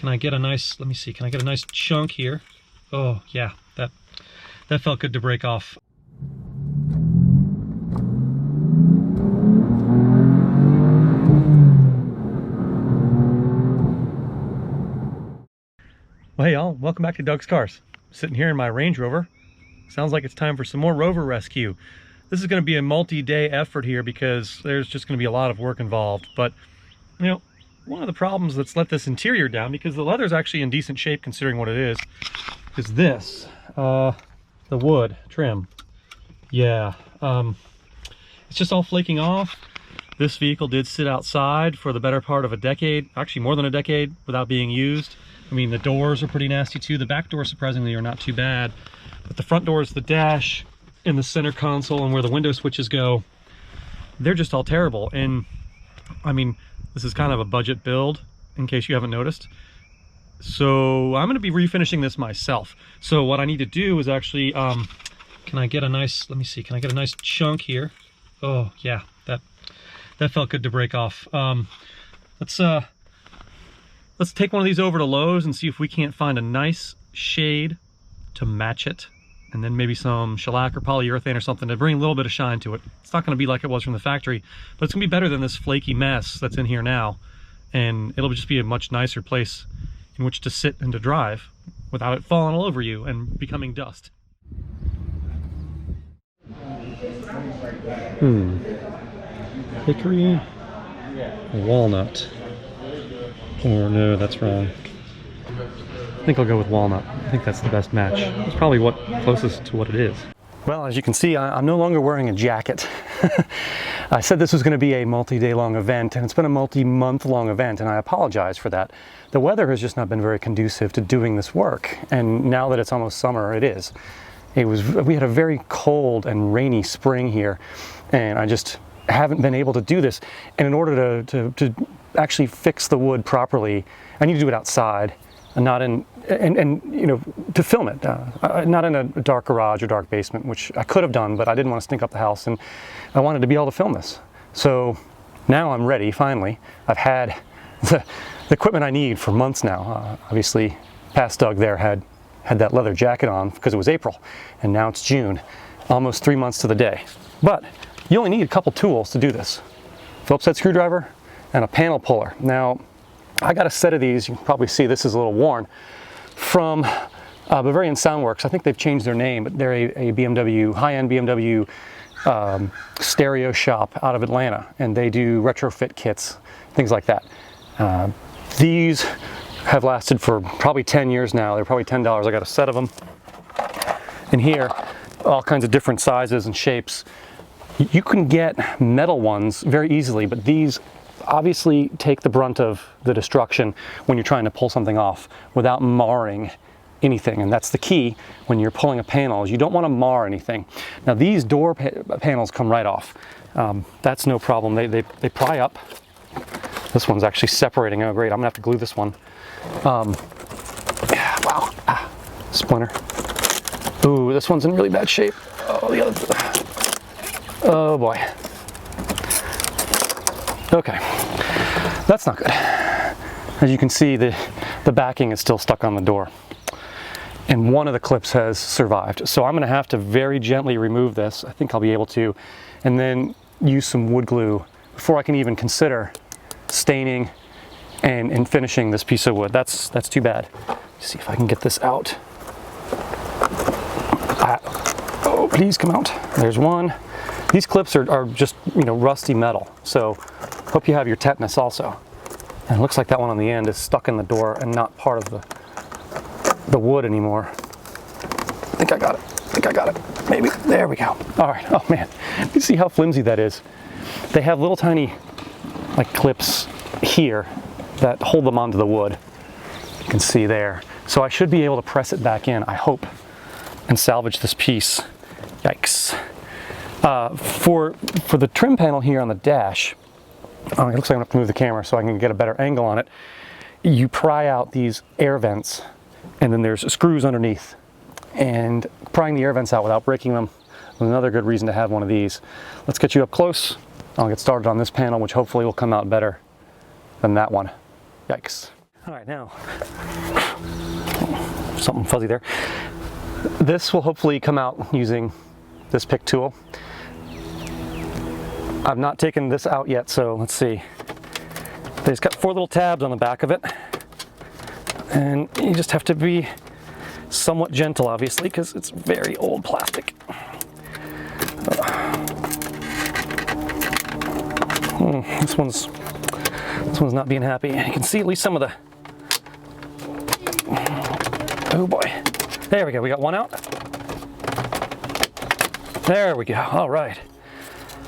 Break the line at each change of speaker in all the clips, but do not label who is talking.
can I get a nice, let me see, can I get a nice chunk here? Oh yeah, that felt good to break off. Well, hey y'all, welcome back to Doug's Cars. Sitting here in my Range Rover. Sounds like it's time for some more rover rescue. This is going to be a multi-day effort here because there's just going to be a lot of work involved. But, you know, one of the problems that's let this interior down, because the leather's actually in decent shape considering what it is this, the wood trim. Yeah, it's just all flaking off. This vehicle did sit outside for the better part of a decade, actually more than a decade, without being used. I mean, the doors are pretty nasty too. The back doors, surprisingly, are not too bad. But the front doors, the dash, and the center console, and where the window switches go, they're just all terrible. And, I mean, this is kind of a budget build, in case you haven't noticed. So, I'm going to be refinishing this myself. So, what I need to do is actually, can I get a nice, let me see, can I get a nice chunk here? Oh, yeah, that felt good to break off. Let's take one of these over to Lowe's and see if we can't find a nice shade to match it. And then maybe some shellac or polyurethane or something to bring a little bit of shine to it. It's not going to be like it was from the factory, but it's going to be better than this flaky mess that's in here now. And it'll just be a much nicer place in which to sit and to drive without it falling all over you and becoming dust. Hickory, walnut. Or no, that's wrong. I think I'll go with walnut. I think that's the best match. It's probably what closest to what it is. Well, as you can see, I'm no longer wearing a jacket. I said this was going to be a multi-day long event, and it's been a multi-month long event, and I apologize for that. The weather has just not been very conducive to doing this work, and now that it's almost summer, it is. We had a very cold and rainy spring here, and I just haven't been able to do this. And in order to actually fix the wood properly, I need to do it outside and not in, and you know, to film it, not in a dark garage or dark basement, which I could have done, but I didn't want to stink up the house, and I wanted to be able to film this. So now I'm ready, finally. I've had the equipment I need for months now. Obviously, past Doug there had that leather jacket on because it was April, and now it's June, almost 3 months to the day. But you only need a couple tools to do this. Phillips head screwdriver and a panel puller. Now, I got a set of these. You can probably see this is a little worn from Bavarian Soundworks. I think they've changed their name, but they're a BMW, high-end BMW stereo shop out of Atlanta, and they do retrofit kits, things like that. These have lasted for probably 10 years now. They're probably $10. I got a set of them. And here, all kinds of different sizes and shapes. You can get metal ones very easily, but these obviously take the brunt of the destruction when you're trying to pull something off without marring anything. And that's the key when you're pulling a panel, is you don't want to mar anything. Now these door panels come right off. That's no problem. They pry up. This one's actually separating. Oh great, I'm gonna have to glue this one. Wow, splinter. Ooh, this one's in really bad shape. Oh, the other. Oh boy. Okay, that's not good. As you can see, the backing is still stuck on the door, and one of the clips has survived. So I'm going to have to very gently remove this. I think I'll be able to, and then use some wood glue before I can even consider staining and finishing this piece of wood. That's too bad. Let's see if I can get this out. Oh, please come out. There's one. These clips are just, you know, rusty metal. So hope you have your tetanus also. And it looks like that one on the end is stuck in the door and not part of the wood anymore. I think I got it. Maybe. There we go. All right. Oh man, you see how flimsy that is? They have little tiny like clips here that hold them onto the wood. You can see there. So I should be able to press it back in, I hope, and salvage this piece. Yikes. For the trim panel here on the dash, it looks like I'm gonna have to move the camera so I can get a better angle on it. You pry out these air vents, and then there's screws underneath. And prying the air vents out without breaking them is another good reason to have one of these. Let's get you up close. I'll get started on this panel, which hopefully will come out better than that one. Yikes. All right, now, something fuzzy there. This will hopefully come out using this pick tool. I've not taken this out yet, so let's see. It's got 4 little tabs on the back of it. And you just have to be somewhat gentle, obviously, because it's very old plastic. This one's not being happy. You can see at least some of the, oh boy. There we go, we got one out. There we go, all right.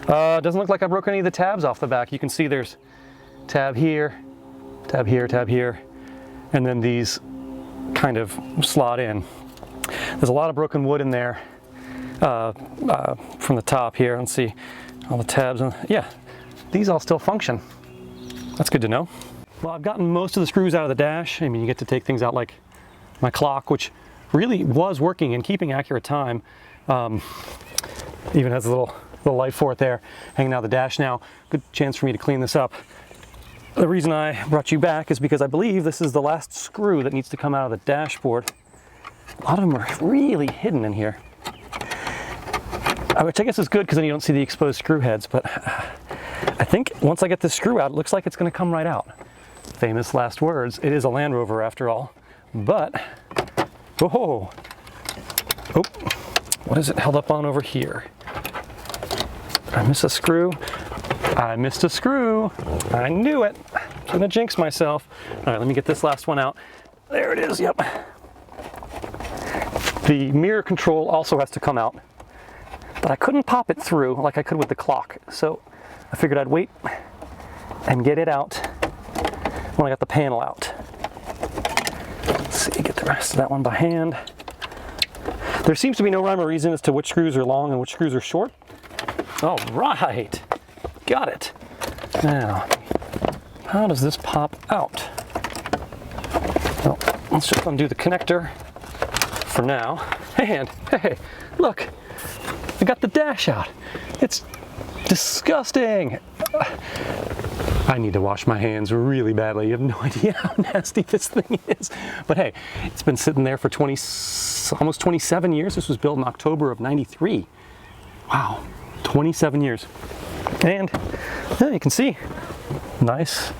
Doesn't look like I broke any of the tabs off the back. You can see there's tab here, tab here, tab here, and then these kind of slot in. There's a lot of broken wood in there from the top here. Let's see, all the tabs on, yeah, these all still function. That's good to know. Well, I've gotten most of the screws out of the dash. I mean, you get to take things out like my clock, which really was working and keeping accurate time. Even has a little light for it there hanging out of the dash now. Good chance for me to clean this up. The reason I brought you back is because I believe this is the last screw that needs to come out of the dashboard. A lot of them are really hidden in here, which I guess is good because then you don't see the exposed screw heads, but I think once I get this screw out, it looks like it's going to come right out. Famous last words. It is a Land Rover after all, but whoa, oh, what is it held up on over here? Did I miss a screw? I missed a screw. I knew it. I'm gonna jinx myself. All right, let me get this last one out. There it is, yep. The mirror control also has to come out, but I couldn't pop it through like I could with the clock. So I figured I'd wait and get it out when I got the panel out. Let's see, get the rest of that one by hand. There seems to be no rhyme or reason as to which screws are long and which screws are short. All right, got it. Now, how does this pop out? Well, let's just undo the connector for now. And, hey, look, I got the dash out. It's disgusting. I need to wash my hands really badly. You have no idea how nasty this thing is. But hey, it's been sitting there for almost 27 years. This was built in October of '93. Wow, 27 years. And yeah, you can see, nice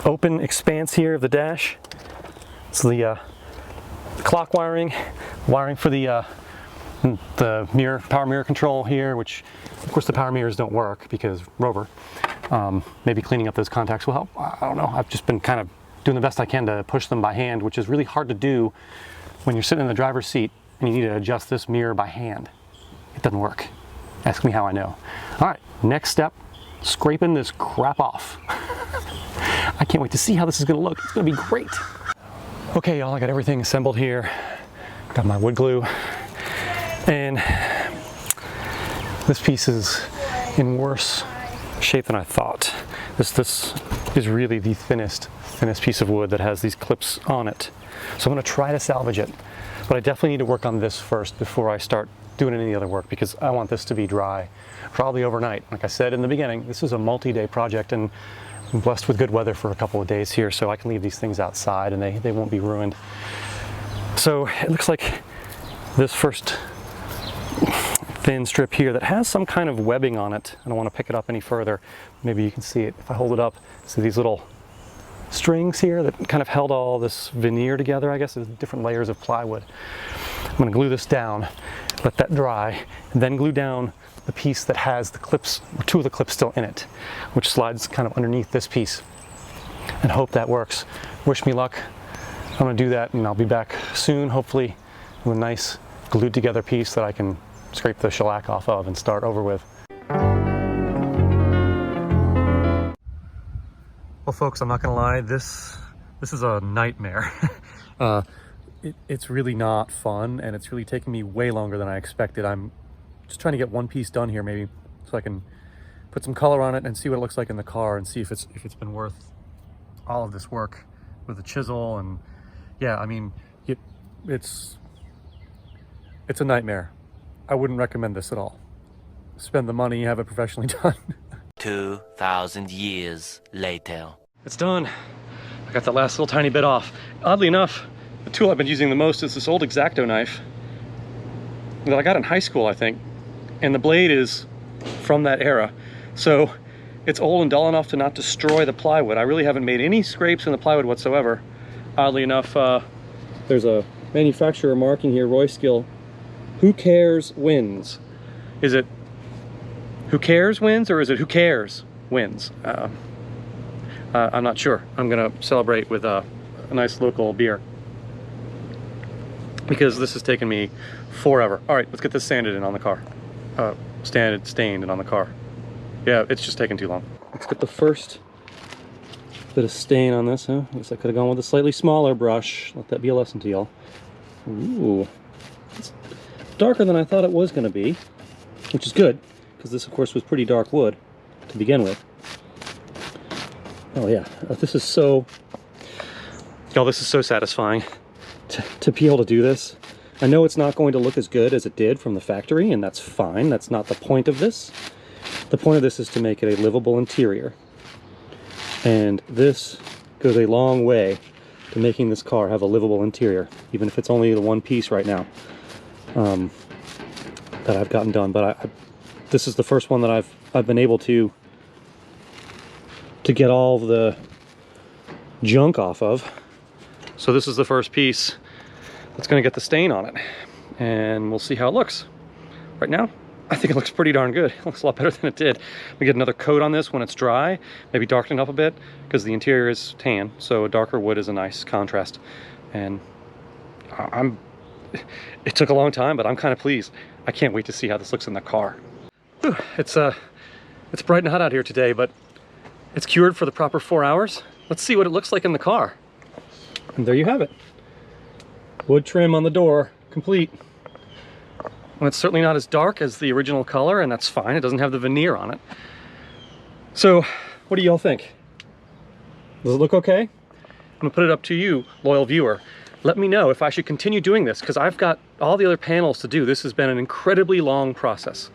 open expanse here of the dash. It's the clock wiring for the power mirror control here, which of course the power mirrors don't work because Rover. Maybe cleaning up those contacts will help. I don't know. I've just been kind of doing the best I can to push them by hand, which is really hard to do when you're sitting in the driver's seat and you need to adjust this mirror by hand. It doesn't work. Ask me how I know. All right, next step, scraping this crap off. I can't wait to see how this is gonna look. It's gonna be great. Okay, y'all, I got everything assembled here. Got my wood glue. And this piece is in worse shape than I thought. This is really the thinnest piece of wood that has these clips on it. So I'm gonna try to salvage it, but I definitely need to work on this first before I start doing any other work because I want this to be dry, probably overnight. Like I said in the beginning, this is a multi-day project and I'm blessed with good weather for a couple of days here, so I can leave these things outside and they won't be ruined. So it looks like this first thin strip here that has some kind of webbing on it. I don't want to pick it up any further. Maybe you can see it if I hold it up. See these little strings here that kind of held all this veneer together, I guess. There's different layers of plywood. I'm going to glue this down, let that dry, and then glue down the piece that has the clips, or 2 of the clips still in it, which slides kind of underneath this piece, and hope that works. Wish me luck. I'm going to do that and I'll be back soon, hopefully with a nice glued together piece that I can scrape the shellac off of and start over with. Well folks, I'm not gonna lie, this is a nightmare. It's really not fun and it's really taking me way longer than I expected. I'm just trying to get one piece done here maybe so I can put some color on it and see what it looks like in the car and see if it's been worth all of this work with the chisel. And yeah, I mean, it's a nightmare. I wouldn't recommend this at all. Spend the money, have it professionally done.
2,000 years later.
It's done. I got the last little tiny bit off. Oddly enough, the tool I've been using the most is this old X-Acto knife that I got in high school, I think. And the blade is from that era. So it's old and dull enough to not destroy the plywood. I really haven't made any scrapes in the plywood whatsoever. Oddly enough, there's a manufacturer marking here, Royskill. Who cares wins? Is it who cares wins, or is it who cares wins? I'm not sure. I'm gonna celebrate with a nice local beer, because this has taken me forever. All right, let's get this sanded in on the car. Stained and on the car. Yeah, it's just taking too long. Let's get the first bit of stain on this, huh? I guess I could have gone with a slightly smaller brush. Let that be a lesson to y'all. Ooh, it's darker than I thought it was gonna be, which is good, because this, of course, was pretty dark wood to begin with. Oh yeah, this is so... Y'all, this is so satisfying to be able to do this. I know it's not going to look as good as it did from the factory, and that's fine. That's not the point of this. The point of this is to make it a livable interior. And this goes a long way to making this car have a livable interior, even if it's only the one piece right now that I've gotten done. But this is the first one that I've been able to get all the junk off of. So this is the first piece that's going to get the stain on it, and we'll see how it looks. Right now, I think it looks pretty darn good. It looks a lot better than it did. We get another coat on this when it's dry, maybe darken it up a bit, because the interior is tan, so a darker wood is a nice contrast. And it took a long time, but I'm kind of pleased. I can't wait to see how this looks in the car. Whew, it's bright and hot out here today, but it's cured for the proper 4 hours. Let's see what it looks like in the car. And there you have it. Wood trim on the door, complete. And it's certainly not as dark as the original color, and that's fine. It doesn't have the veneer on it. So, what do y'all think? Does it look okay? I'm gonna put it up to you, loyal viewer. Let me know if I should continue doing this, because I've got all the other panels to do. This has been an incredibly long process,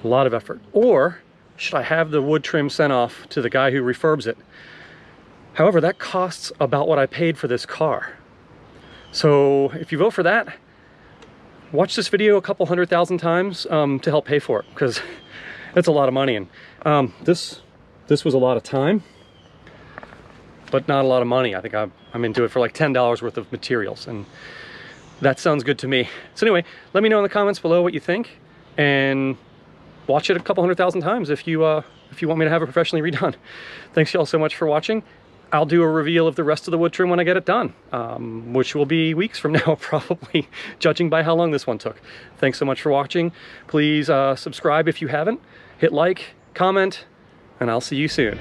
a lot of effort. Or should I have the wood trim sent off to the guy who refurbs it? However, that costs about what I paid for this car. So if you vote for that, watch this video a couple 100,000 times to help pay for it, because it's a lot of money. And this was a lot of time, but not a lot of money. I think I'm into it for like $10 worth of materials, and that sounds good to me. So anyway, let me know in the comments below what you think, and watch it a couple 100,000 times if you want me to have it professionally redone. Thanks y'all so much for watching. I'll do a reveal of the rest of the wood trim when I get it done, which will be weeks from now, probably, judging by how long this one took. Thanks so much for watching. Please subscribe if you haven't, hit like, comment, and I'll see you soon.